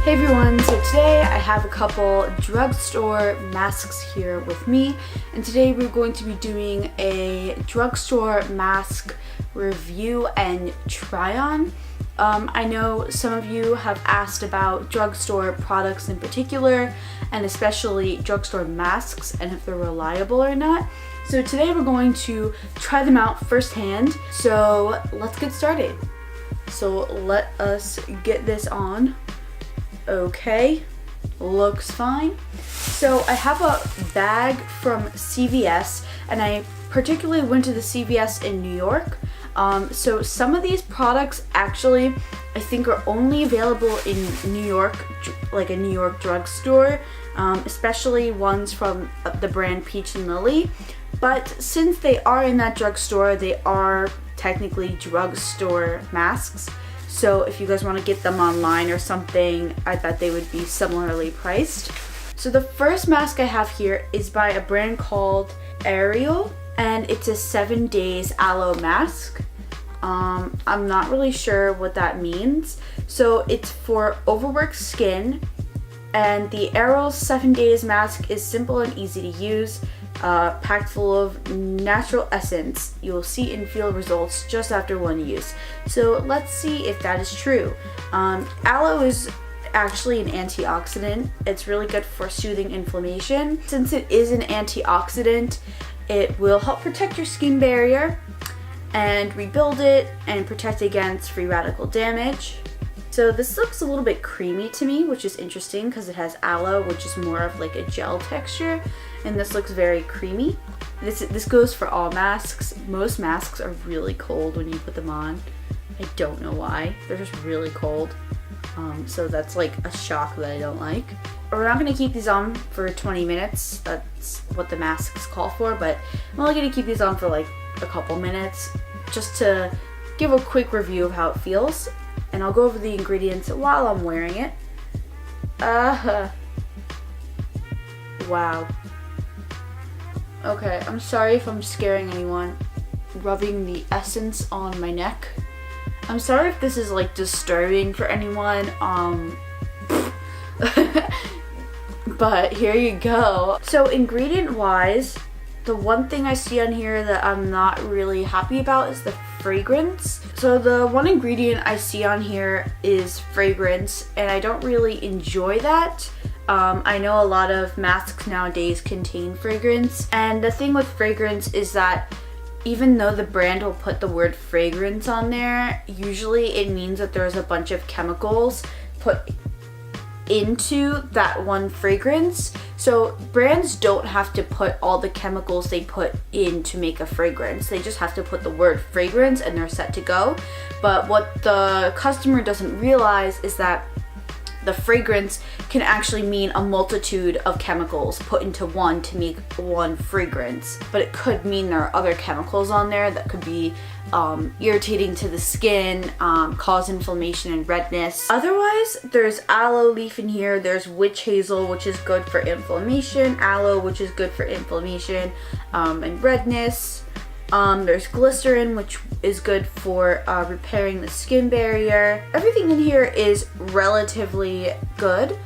Hey everyone, so today I have a couple drugstore masks here with me, and today we're going to be doing a drugstore mask review and try on. I know some of you have asked about drugstore products in particular, and especially drugstore masks and if they're reliable or not. So today we're going to try them out firsthand, so let's get started. So let us get this on. Okay, looks fine. So I have a bag from CVS, and I particularly went to the CVS in New York. So some of these products actually I think are only available in New York, like a New York drugstore, especially ones from the brand Peach and Lily. But since they are in that drugstore, they are technically drugstore masks. So if you guys want to get them online or something, I bet they would be similarly priced. So the first mask I have here is by a brand called Ariel, and it's a 7 days aloe mask. I'm not really sure what that means. So it's for overworked skin, and the Ariel 7 days mask is simple and easy to use. Packed full of natural essence. You will see and feel results just after one use. So let's see if that is true. Aloe is actually an antioxidant. It's really good for soothing inflammation. Since it is an antioxidant, it will help protect your skin barrier and rebuild it and protect against free radical damage. So this looks a little bit creamy to me, which is interesting because it has aloe, which is more of like a gel texture, and this looks very creamy. This goes for all masks. Most masks are really cold when you put them on. I don't know why. They're just really cold. So that's like a shock that I don't like. We're not going to keep these on for 20 minutes. That's what the masks call for, but I'm only going to keep these on for like a couple minutes just to give a quick review of how it feels. And I'll go over the ingredients while I'm wearing it. Wow. Okay, I'm sorry if I'm scaring anyone. Rubbing the essence on my neck. I'm sorry if this is like disturbing for anyone. But here you go. So ingredient wise, the one thing I see on here that I'm not really happy about is the fragrance. So the one ingredient I see on here is fragrance, and I don't really enjoy that. I know a lot of masks nowadays contain fragrance, and the thing with fragrance is that even though the brand will put the word fragrance on there, usually it means that there's a bunch of chemicals put into that one fragrance. So brands don't have to put all the chemicals they put in to make a fragrance. They just have to put the word fragrance and they're set to go. But what the customer doesn't realize is that the fragrance can actually mean a multitude of chemicals put into one to make one fragrance. But it could mean there are other chemicals on there that could be irritating to the skin, cause inflammation and redness. Otherwise, there's aloe leaf in here, there's witch hazel, which is good for inflammation, aloe, which is good for inflammation and redness. There's glycerin, which is good for repairing the skin barrier. Everything in here is relatively good.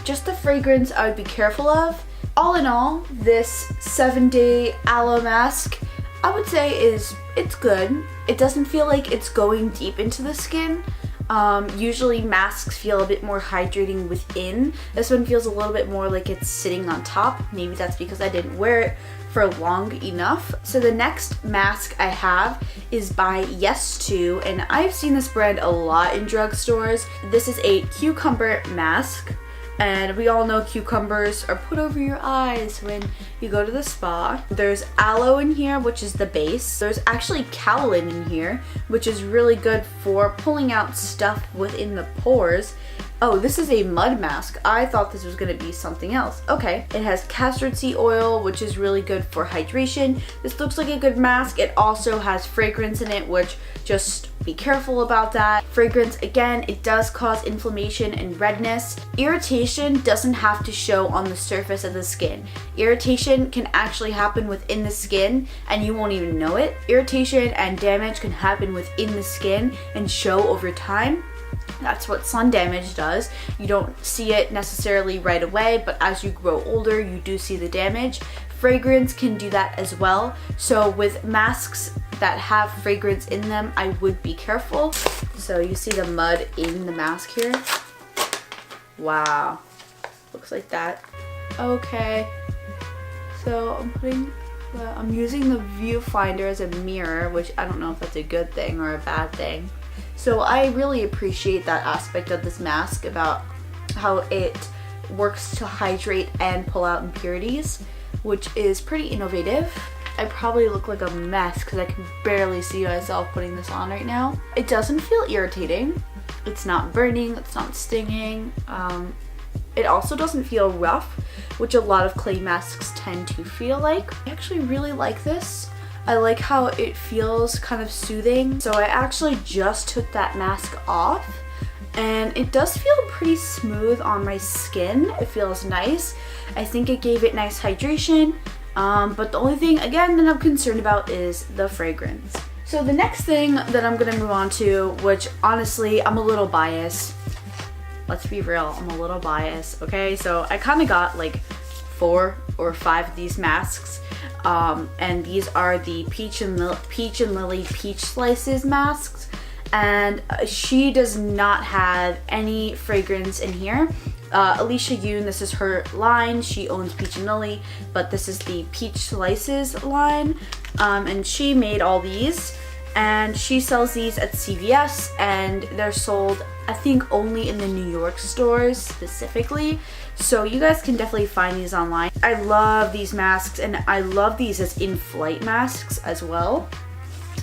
Just the fragrance I would be careful of. All in all, this 7-day aloe mask, I would say it's good. It doesn't feel like it's going deep into the skin. Usually masks feel a bit more hydrating within. This one feels a little bit more like it's sitting on top. Maybe that's because I didn't wear it for long enough. So the next mask I have is by Yes2, and I've seen this brand a lot in drugstores. This is a cucumber mask, and we all know cucumbers are put over your eyes when you go to the spa. There's aloe in here, which is the base. There's actually kaolin in here, which is really good for pulling out stuff within the pores. Oh, this is a mud mask. I thought this was gonna be something else. Okay, it has castor seed oil, which is really good for hydration. This looks like a good mask. It also has fragrance in it, which just be careful about that. Fragrance, again, it does cause inflammation and redness. Irritation doesn't have to show on the surface of the skin. Irritation can actually happen within the skin and you won't even know it. Irritation and damage can happen within the skin and show over time. That's what sun damage does. You don't see it necessarily right away, but as you grow older, you do see the damage. Fragrance can do that as well. So with masks that have fragrance in them, I would be careful. So you see the mud in the mask here. Wow, looks like that. Okay, so I'm using the viewfinder as a mirror, which I don't know if that's a good thing or a bad thing. So I really appreciate that aspect of this mask about how it works to hydrate and pull out impurities, which is pretty innovative. I probably look like a mess because I can barely see myself putting this on right now. It doesn't feel irritating. It's not burning, it's not stinging. It also doesn't feel rough, which a lot of clay masks tend to feel like. I actually really like this. I like how it feels kind of soothing. So I actually just took that mask off and it does feel pretty smooth on my skin. It feels nice. I think it gave it nice hydration. But the only thing, again, that I'm concerned about is the fragrance. So the next thing that I'm gonna move on to, which honestly, I'm a little biased. Let's be real, I'm a little biased, okay? So I kind of got like 4 or 5 of these masks. And these are the Peach and Lily Peach Slices masks. And she does not have any fragrance in here. Alicia Yoon, this is her line. She owns Peach and Lily, but this is the Peach Slices line. And she made all these. And she sells these at CVS, and they're sold, I think, only in the New York stores specifically. So you guys can definitely find these online. I love these masks, and I love these as in-flight masks as well.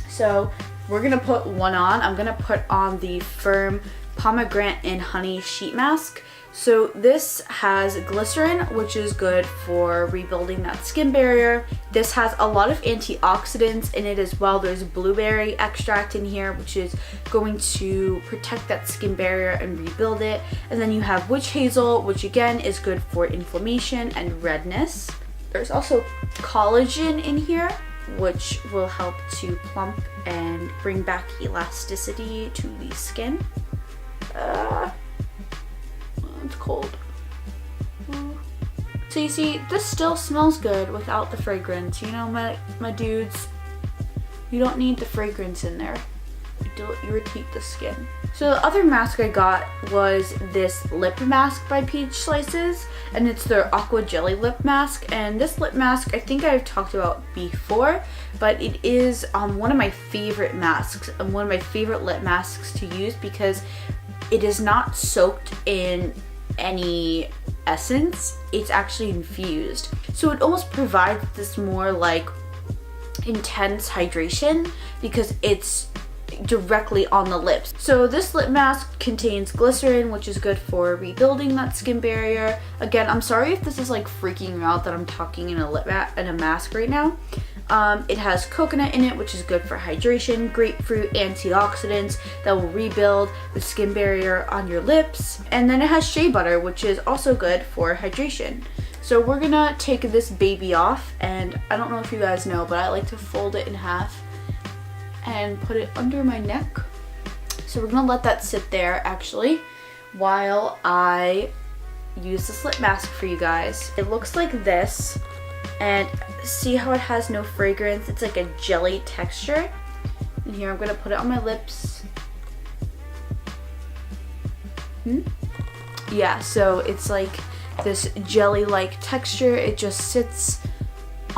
So we're gonna put one on. I'm gonna put on the Firm Pomegranate and Honey Sheet Mask. So this has glycerin, which is good for rebuilding that skin barrier. This has a lot of antioxidants in it as well. There's blueberry extract in here, which is going to protect that skin barrier and rebuild it. And then you have witch hazel, which again is good for inflammation and redness. There's also collagen in here, which will help to plump and bring back elasticity to the skin. It's cold. So you see, this still smells good without the fragrance. You know, my dudes, you don't need the fragrance in there. It'll irritate the skin. So the other mask I got was this lip mask by Peach Slices, and it's their Aqua Jelly Lip Mask. And this lip mask, I think I've talked about before, but it is one of my favorite masks and one of my favorite lip masks to use because it is not soaked in any essence. It's actually infused. So it almost provides this more like intense hydration because it's directly on the lips. So this lip mask contains glycerin, which is good for rebuilding that skin barrier. Again, I'm sorry if this is like freaking you out that I'm talking in a mask right now. It has coconut in it, which is good for hydration, grapefruit, antioxidants that will rebuild the skin barrier on your lips. And then it has shea butter, which is also good for hydration. So we're gonna take this baby off, and I don't know if you guys know, but I like to fold it in half and put it under my neck. So we're gonna let that sit there actually while I use this lip mask for you guys. It looks like this, and see how it has no fragrance? It's like a jelly texture. And here I'm gonna put it on my lips. Yeah, so it's like this jelly-like texture. It just sits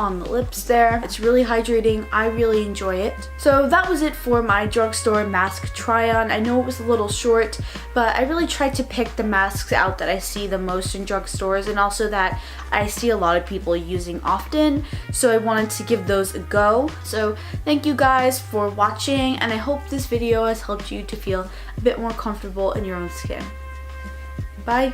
on the lips there. It's really hydrating. I really enjoy it. So that was it for my drugstore mask try on. I know it was a little short, but I really tried to pick the masks out that I see the most in drugstores and also that I see a lot of people using often. So I wanted to give those a go. So thank you guys for watching, and I hope this video has helped you to feel a bit more comfortable in your own skin. Bye.